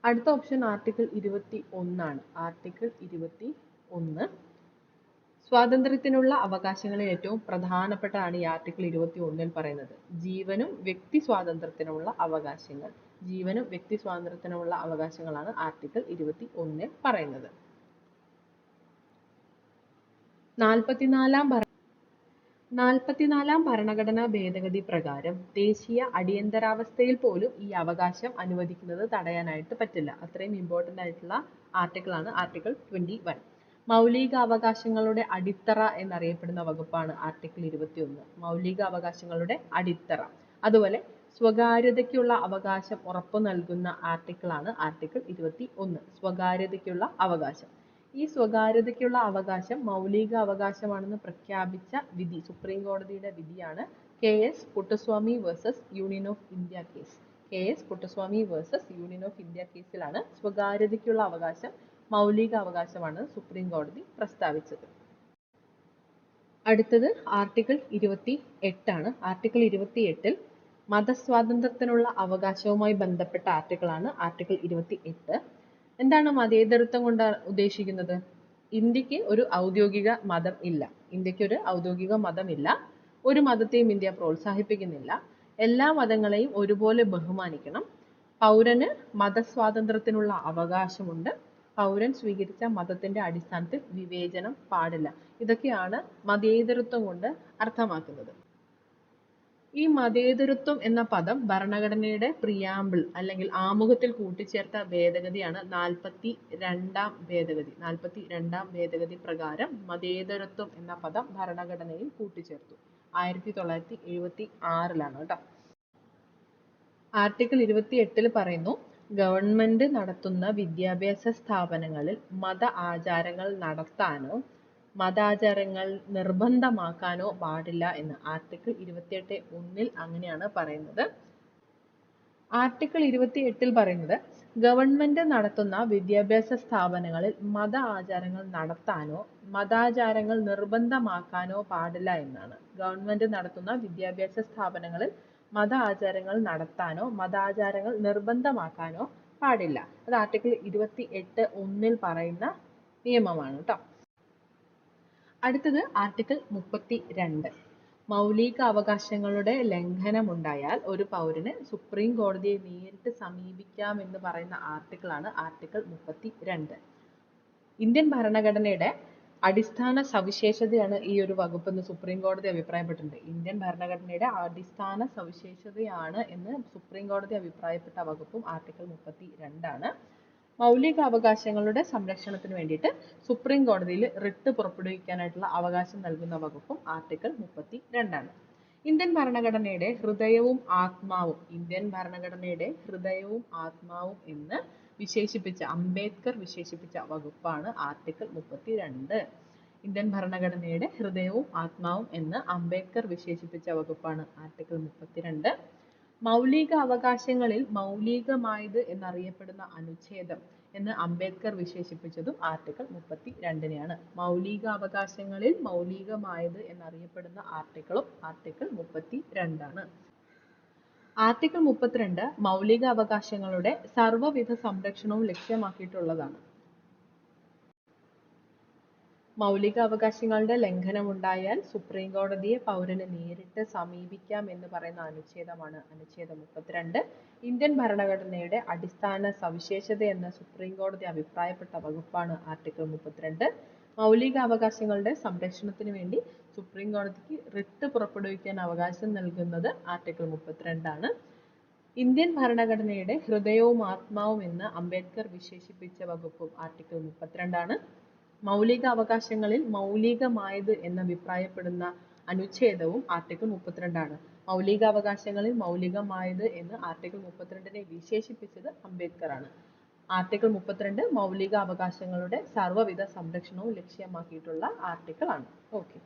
അടുത്ത ഓപ്ഷൻ ആർട്ടിക്കിൾ 21 ആർട്ടിക്കിൾ 21. സ്വാതന്ത്ര്യത്തിനുള്ള അവകാശങ്ങളിൽ ഏറ്റവും പ്രധാനപ്പെട്ടതാണ് ഈ ആർട്ടിക്കിൾ 21 പറയുന്നത്. ജീവനും വ്യക്തി സ്വാതന്ത്ര്യത്തിനുള്ള അവകാശങ്ങൾ. ജീവനും വ്യക്തി സ്വാതന്ത്ര്യത്തിനുള്ള അവകാശങ്ങളാണ് ആർട്ടിക്കിൾ 21 പറയുന്നത്. 44-ാം ഭരണഘടനാ ഭേദഗതി പ്രകാരം ദേശീയ അടിയന്തരാവസ്ഥയിൽ പോലും ഈ അവകാശം അനുവദിക്കുന്നത് തടയാനായിട്ട് പറ്റില്ല. അത്രയും ഇമ്പോർട്ടൻ്റ് ആയിട്ടുള്ള ആർട്ടിക്കിൾ ആണ് ആർട്ടിക്കിൾ 21. മൗലിക അവകാശങ്ങളുടെ അടിത്തറ എന്നറിയപ്പെടുന്ന വകുപ്പാണ് ആർട്ടിക്കിൾ 21. മൗലിക അവകാശങ്ങളുടെ അടിത്തറ. അതുപോലെ സ്വകാര്യതയ്ക്കുള്ള അവകാശം ഉറപ്പു നൽകുന്ന ആർട്ടിക്കിളാണ് ആർട്ടിക്കിൾ 21. സ്വകാര്യതയ്ക്കുള്ള അവകാശം. ഈ സ്വകാര്യതയ്ക്കുള്ള അവകാശം മൗലിക അവകാശമാണെന്ന് പ്രഖ്യാപിച്ച വിധി, സുപ്രീം കോടതിയുടെ വിധിയാണ് KS Puttaswamy versus union of India case. KS Puttaswamy versus union of India കേസിലാണ് സ്വകാര്യതയ്ക്കുള്ള അവകാശം മൗലിക അവകാശമാണ് സുപ്രീം കോടതി പ്രസ്താവിച്ചത്. അടുത്തത് ആർട്ടിക്കിൾ 28 ആർട്ടിക്കിൾ 28 മതസ്വാതന്ത്ര്യത്തിനുള്ള അവകാശവുമായി ബന്ധപ്പെട്ട ആർട്ടിക്കിളാണ് ആർട്ടിക്കിൾ 28. എന്താണ് മതേതരത്വം കൊണ്ട് ഉദ്ദേശിക്കുന്നത്? ഇന്ത്യക്ക് ഒരു ഔദ്യോഗിക മതം ഇല്ല. ഇന്ത്യക്ക് ഒരു ഔദ്യോഗിക മതമില്ല. ഒരു മതത്തെയും ഇന്ത്യ പ്രോത്സാഹിപ്പിക്കുന്നില്ല. എല്ലാ മതങ്ങളെയും ഒരുപോലെ ബഹുമാനിക്കണം. പൗരന് മതസ്വാതന്ത്ര്യത്തിനുള്ള അവകാശമുണ്ട്. പൗരൻ സ്വീകരിച്ച മതത്തിന്റെ അടിസ്ഥാനത്തിൽ വിവേചനം പാടില്ല. ഇതൊക്കെയാണ് മതേതരത്വം കൊണ്ട് അർത്ഥമാക്കുന്നത്. ഈ മതേതരത്വം എന്ന പദം ഭരണഘടനയുടെ പ്രിയാമ്പിൾ അല്ലെങ്കിൽ ആമുഖത്തിൽ കൂട്ടിച്ചേർത്ത ഭേദഗതിയാണ് 42-ാം ഭേദഗതി. 42-ാം ഭേദഗതി പ്രകാരം മതേതരത്വം എന്ന പദം ഭരണഘടനയിൽ കൂട്ടിച്ചേർത്തു. 1976 കേട്ടോ. ആർട്ടിക്കിൾ 28 പറയുന്നു, ഗവൺമെന്റ് നടത്തുന്ന വിദ്യാഭ്യാസ സ്ഥാപനങ്ങളിൽ മത ആചാരങ്ങൾ നടത്താനോ മതാചാരങ്ങൾ നിർബന്ധമാക്കാനോ പാടില്ല എന്ന് ആർട്ടിക്കിൾ 28(1) അങ്ങനെയാണ് പറയുന്നത്. ആർട്ടിക്കിൾ 28 പറയുന്നത് ഗവൺമെന്റ് നടത്തുന്ന വിദ്യാഭ്യാസ സ്ഥാപനങ്ങളിൽ മത ആചാരങ്ങൾ നടത്താനോ മതാചാരങ്ങൾ നിർബന്ധമാക്കാനോ പാടില്ല എന്നാണ്. ഗവൺമെന്റ് നടത്തുന്ന വിദ്യാഭ്യാസ സ്ഥാപനങ്ങളിൽ മത ആചാരങ്ങൾ നടത്താനോ മതാചാരങ്ങൾ നിർബന്ധമാക്കാനോ പാടില്ല. അത് ആർട്ടിക്കിൾ 28(1) പറയുന്ന നിയമമാണ് കേട്ടോ. അടുത്തത് ആർട്ടിക്കിൾ 32. മൗലിക അവകാശങ്ങളുടെ ലംഘനമുണ്ടായാൽ ഒരു പൗരന് സുപ്രീം കോടതിയെ നേരിട്ട് സമീപിക്കാമെന്ന് പറയുന്ന ആർട്ടിക്കിളാണ് ആർട്ടിക്കിൾ 32. ഇന്ത്യൻ ഭരണഘടനയുടെ അടിസ്ഥാന സവിശേഷതയാണ് ഈ ഒരു വകുപ്പ് എന്ന് സുപ്രീം കോടതി അഭിപ്രായപ്പെട്ടിട്ടുണ്ട്. ഇന്ത്യൻ ഭരണഘടനയുടെ അടിസ്ഥാന സവിശേഷതയാണ് എന്ന് സുപ്രീം കോടതി അഭിപ്രായപ്പെട്ട വകുപ്പും ആർട്ടിക്കിൾ 32 ആണ്. മൗലിക അവകാശങ്ങളുടെ സംരക്ഷണത്തിന് വേണ്ടിയിട്ട് സുപ്രീം കോടതിയിൽ റിട്ട് പുറപ്പെടുവിക്കാനായിട്ടുള്ള അവകാശം നൽകുന്ന വകുപ്പും ആർട്ടിക്കിൾ 32ആണ്. ഇന്ത്യൻ ഭരണഘടനയുടെ ഹൃദയവും ആത്മാവും എന്ന് അംബേദ്കർ വിശേഷിപ്പിച്ച വകുപ്പാണ് ആർട്ടിക്കിൾ 32. ഇന്ത്യൻ ഭരണഘടനയുടെ ഹൃദയവും ആത്മാവും എന്ന് അംബേദ്കർ വിശേഷിപ്പിച്ച വകുപ്പാണ് ആർട്ടിക്കിൾ 32. മൗലിക അവകാശങ്ങളിൽ മൗലികമായത് എന്നറിയപ്പെടുന്ന അനുച്ഛേദം എന്ന് അംബേദ്കർ വിശേഷിപ്പിച്ചതും ആർട്ടിക്കിൾ 32നെയാണ്. മൗലിക അവകാശങ്ങളിൽ മൗലികമായത് എന്നറിയപ്പെടുന്ന ആർട്ടിക്കിളും ആർട്ടിക്കിൾ 32ആണ്. ആർട്ടിക്കിൾ 32 മൗലിക അവകാശങ്ങളുടെ സർവ്വവിധ സംരക്ഷണവും ലക്ഷ്യമാക്കിയിട്ടുള്ളതാണ്. മൗലിക അവകാശങ്ങളുടെ ലംഘനമുണ്ടായാൽ സുപ്രീം കോടതിയെ പൗരന് നേരിട്ട് സമീപിക്കാം എന്ന് പറയുന്ന അനുച്ഛേദമാണ് അനുച്ഛേദം 32. ഇന്ത്യൻ ഭരണഘടനയുടെ അടിസ്ഥാന സവിശേഷത എന്ന് സുപ്രീം കോടതി അഭിപ്രായപ്പെട്ട വകുപ്പാണ് ആർട്ടിക്കിൾ 32. മൗലിക അവകാശങ്ങളുടെ സംരക്ഷണത്തിന് വേണ്ടി സുപ്രീം കോടതിക്ക് റിട്ട് പുറപ്പെടുവിക്കാൻ അവകാശം നൽകുന്നത് ആർട്ടിക്കിൾ 32ആണ്. ഇന്ത്യൻ ഭരണഘടനയുടെ ഹൃദയവും ആത്മാവും എന്ന് അംബേദ്കർ വിശേഷിപ്പിച്ച വകുപ്പും ആർട്ടിക്കിൾ 32ആണ്. മൗലിക അവകാശങ്ങളിൽ മൗലികമായത് എന്നഭിപ്രായപ്പെടുന്ന അനുച്ഛേദവും ആർട്ടിക്കിൾ 32ആണ്. മൗലിക അവകാശങ്ങളിൽ മൗലികമായത് എന്ന് ആർട്ടിക്കിൾ 32നെ വിശേഷിപ്പിച്ചത് അംബേദ്കറാണ്. ആർട്ടിക്കിൾ 32 മൗലിക അവകാശങ്ങളുടെ സർവ്വവിധ സംരക്ഷണവും ലക്ഷ്യമാക്കിയിട്ടുള്ള ആർട്ടിക്കിൾ ആണ്. ഓക്കെ,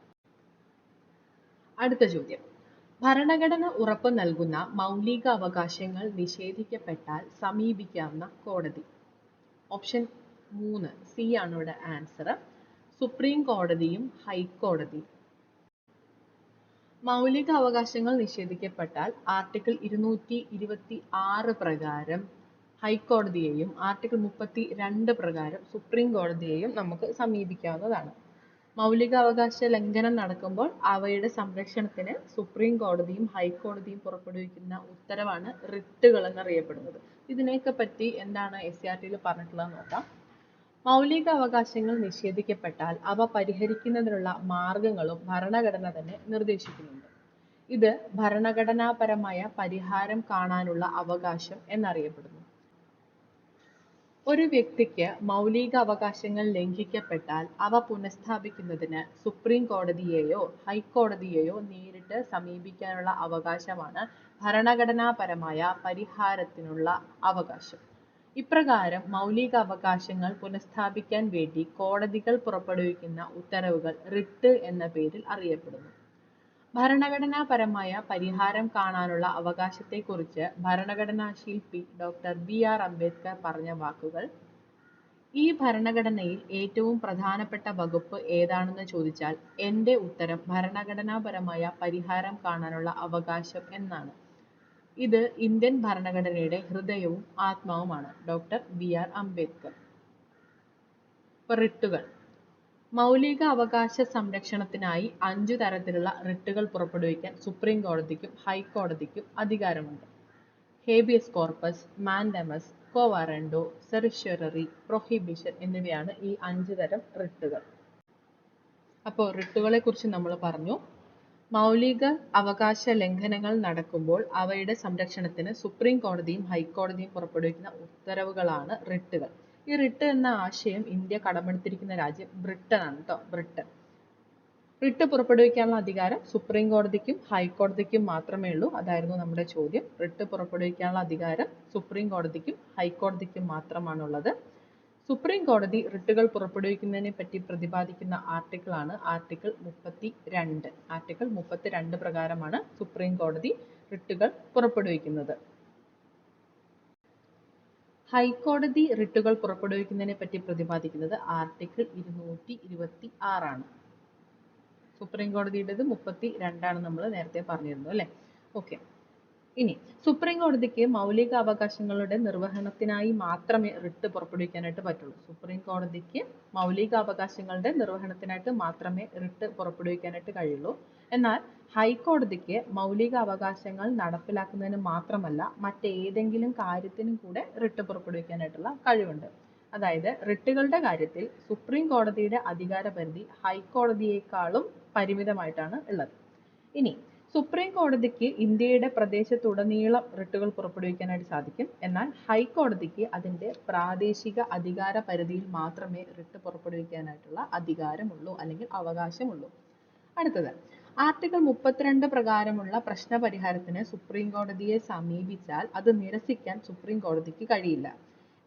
അടുത്ത ചോദ്യം. ഭരണഘടന ഉറപ്പു നൽകുന്ന മൗലിക അവകാശങ്ങൾ നിഷേധിക്കപ്പെട്ടാൽ സമീപിക്കാവുന്ന കോടതി. ഓപ്ഷൻ 3 സി ആണ് ഇവിടെ ആൻസർ. സുപ്രീം കോടതിയും ഹൈക്കോടതിയും. മൗലിക അവകാശങ്ങൾ നിഷേധിക്കപ്പെട്ടാൽ ആർട്ടിക്കിൾ 226 പ്രകാരം ഹൈക്കോടതിയെയും ആർട്ടിക്കിൾ 32 പ്രകാരം സുപ്രീം കോടതിയെയും നമുക്ക് സമീപിക്കാവുന്നതാണ്. മൗലികാവകാശ ലംഘനം നടക്കുമ്പോൾ അവയുടെ സംരക്ഷണത്തിന് സുപ്രീം കോടതിയും ഹൈക്കോടതിയും പുറപ്പെടുവിക്കുന്ന ഉത്തരവാണ് റിട്ടുകൾ എന്നറിയപ്പെടുന്നത്. ഇതിനെയൊക്കെ പറ്റി എന്താണ് SCRT പറഞ്ഞിട്ടുള്ളത് നോക്കാം. മൗലിക അവകാശങ്ങൾ നിഷേധിക്കപ്പെട്ടാൽ അവ പരിഹരിക്കുന്നതിനുള്ള മാർഗങ്ങളും ഭരണഘടന തന്നെ നിർദ്ദേശിക്കുന്നുണ്ട്. ഇത് ഭരണഘടനാപരമായ പരിഹാരം കാണാനുള്ള അവകാശം എന്നറിയപ്പെടുന്നു. ഒരു വ്യക്തിക്ക് മൗലിക അവകാശങ്ങൾ ലംഘിക്കപ്പെട്ടാൽ അവ പുനഃസ്ഥാപിക്കുന്നതിന് സുപ്രീം കോടതിയെയോ ഹൈക്കോടതിയെയോ നേരിട്ട് സമീപിക്കാനുള്ള അവകാശമാണ് ഭരണഘടനാപരമായ പരിഹാരത്തിനുള്ള അവകാശം. ഇപ്രകാരം മൗലിക അവകാശങ്ങൾ പുനഃസ്ഥാപിക്കാൻ വേണ്ടി കോടതികൾ പുറപ്പെടുവിക്കുന്ന ഉത്തരവുകൾ റിട്ട് എന്ന പേരിൽ അറിയപ്പെടുന്നു. ഭരണഘടനാപരമായ പരിഹാരം കാണാനുള്ള അവകാശത്തെക്കുറിച്ച് ഭരണഘടനാ ശില്പി ഡോക്ടർ BR അംബേദ്കർ പറഞ്ഞ വാക്കുകൾ. ഈ ഭരണഘടനയിൽ ഏറ്റവും പ്രധാനപ്പെട്ട വകുപ്പ് ഏതാണെന്ന് ചോദിച്ചാൽ എൻ്റെ ഉത്തരം ഭരണഘടനാപരമായ പരിഹാരം കാണാനുള്ള അവകാശം എന്നാണ്. ഇത് ഇന്ത്യൻ ഭരണഘടനയുടെ ഹൃദയവും ആത്മാവുമാണ്. Doctor BR Ambedkar. റിട്ടുകൾ. മൗലിക അവകാശ സംരക്ഷണത്തിനായി 5 തരത്തിലുള്ള റിട്ടുകൾ പുറപ്പെടുവിക്കാൻ സുപ്രീം കോടതിക്കും ഹൈക്കോടതിക്കും അധികാരമുണ്ട്. Habeas corpus, mandamus, quo warranto, certiorari, prohibition എന്നിവയാണ് ഈ 5 തരം റിട്ടുകൾ. അപ്പോൾ റിട്ടുകളെ കുറിച്ച് നമ്മൾ പറഞ്ഞു. മൗലിക അവകാശ ലംഘനങ്ങൾ നടക്കുമ്പോൾ അവയുടെ സംരക്ഷണത്തിന് സുപ്രീം കോടതിയും ഹൈക്കോടതിയും പുറപ്പെടുവിക്കുന്ന ഉത്തരവുകളാണ് റിട്ടുകൾ. ഈ റിട്ട് എന്ന ആശയം ഇന്ത്യ കടമെടുത്തിരിക്കുന്ന രാജ്യം ബ്രിട്ടൻ ആണ് കേട്ടോ. ബ്രിട്ടൻ. റിട്ട് പുറപ്പെടുവിക്കാനുള്ള അധികാരം സുപ്രീം കോടതിക്കും ഹൈക്കോടതിക്കും മാത്രമേ ഉള്ളൂ. അതായിരുന്നു നമ്മുടെ ചോദ്യം. റിട്ട് പുറപ്പെടുവിക്കാനുള്ള അധികാരം സുപ്രീം കോടതിക്കും ഹൈക്കോടതിക്കും മാത്രമാണുള്ളത്. സുപ്രീം കോടതി റിട്ടുകൾ പുറപ്പെടുവിക്കുന്നതിനെ പറ്റി പ്രതിപാദിക്കുന്ന ആർട്ടിക്കിളാണ് ആർട്ടിക്കിൾ 32. ആർട്ടിക്കിൾ 32 പ്രകാരമാണ് സുപ്രീം കോടതി റിട്ടുകൾ പുറപ്പെടുവിക്കുന്നത്. ഹൈക്കോടതി റിട്ടുകൾ പുറപ്പെടുവിക്കുന്നതിനെ പറ്റി പ്രതിപാദിക്കുന്നത് ആർട്ടിക്കിൾ 226 ആണ്. സുപ്രീം കോടതിയുടേത് 32 നമ്മൾ നേരത്തെ പറഞ്ഞിരുന്നു അല്ലേ. ഓക്കെ, ഇനി സുപ്രീം കോടതിക്ക് മൗലിക അവകാശങ്ങളുടെ നിർവഹണത്തിനായി മാത്രമേ റിട്ട് പുറപ്പെടുവിക്കാനായിട്ട് പറ്റുള്ളൂ. സുപ്രീം കോടതിക്ക് മൗലിക അവകാശങ്ങളുടെ നിർവഹണത്തിനായിട്ട് മാത്രമേ റിട്ട് പുറപ്പെടുവിക്കാനായിട്ട് കഴിയുള്ളൂ. എന്നാൽ ഹൈക്കോടതിക്ക് മൗലിക അവകാശങ്ങൾ നടപ്പിലാക്കുന്നതിന് മാത്രമല്ല മറ്റേതെങ്കിലും കാര്യത്തിനും കൂടെ റിട്ട് പുറപ്പെടുവിക്കാനായിട്ടുള്ള കഴിവുണ്ട്. അതായത് റിട്ടുകളുടെ കാര്യത്തിൽ സുപ്രീം കോടതിയുടെ അധികാര പരിധി ഹൈക്കോടതിയേക്കാളും പരിമിതമായിട്ടാണ് ഉള്ളത്. ഇനി സുപ്രീം കോടതിക്ക് ഇന്ത്യയുടെ പ്രദേശത്തുടനീളം റിട്ടുകൾ പുറപ്പെടുവിക്കാനായിട്ട് സാധിക്കും. എന്നാൽ ഹൈക്കോടതിക്ക് അതിന്റെ പ്രാദേശിക അധികാര പരിധിയിൽ മാത്രമേ റിട്ട് പുറപ്പെടുവിക്കാനായിട്ടുള്ള അധികാരമുള്ളൂ അല്ലെങ്കിൽ അവകാശമുള്ളൂ. അടുത്തത് ആർട്ടിക്കിൾ 32 പ്രകാരമുള്ള പ്രശ്ന പരിഹാരത്തിന് സുപ്രീം കോടതിയെ സമീപിച്ചാൽ അത് നിരസിക്കാൻ സുപ്രീം കോടതിക്ക് കഴിയില്ല.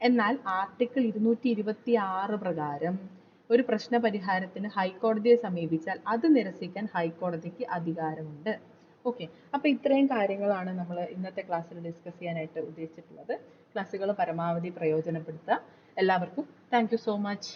എന്നാൽ ആർട്ടിക്കിൾ 226 പ്രകാരം ഒരു പ്രശ്ന പരിഹാരത്തിന് ഹൈക്കോടതിയെ സമീപിച്ചാൽ അത് നിരസിക്കാൻ ഹൈക്കോടതിക്ക് അധികാരമുണ്ട്. ഓക്കെ, അപ്പൊ ഇത്രയും കാര്യങ്ങളാണ് നമ്മൾ ഇന്നത്തെ ക്ലാസ്സിൽ ഡിസ്കസ് ചെയ്യാനായിട്ട് ഉദ്ദേശിച്ചിട്ടുള്ളത്. ക്ലാസ്സുകൾ പരമാവധി പ്രയോജനപ്പെടുത്തുക. എല്ലാവർക്കും താങ്ക് യു സോ മച്ച്.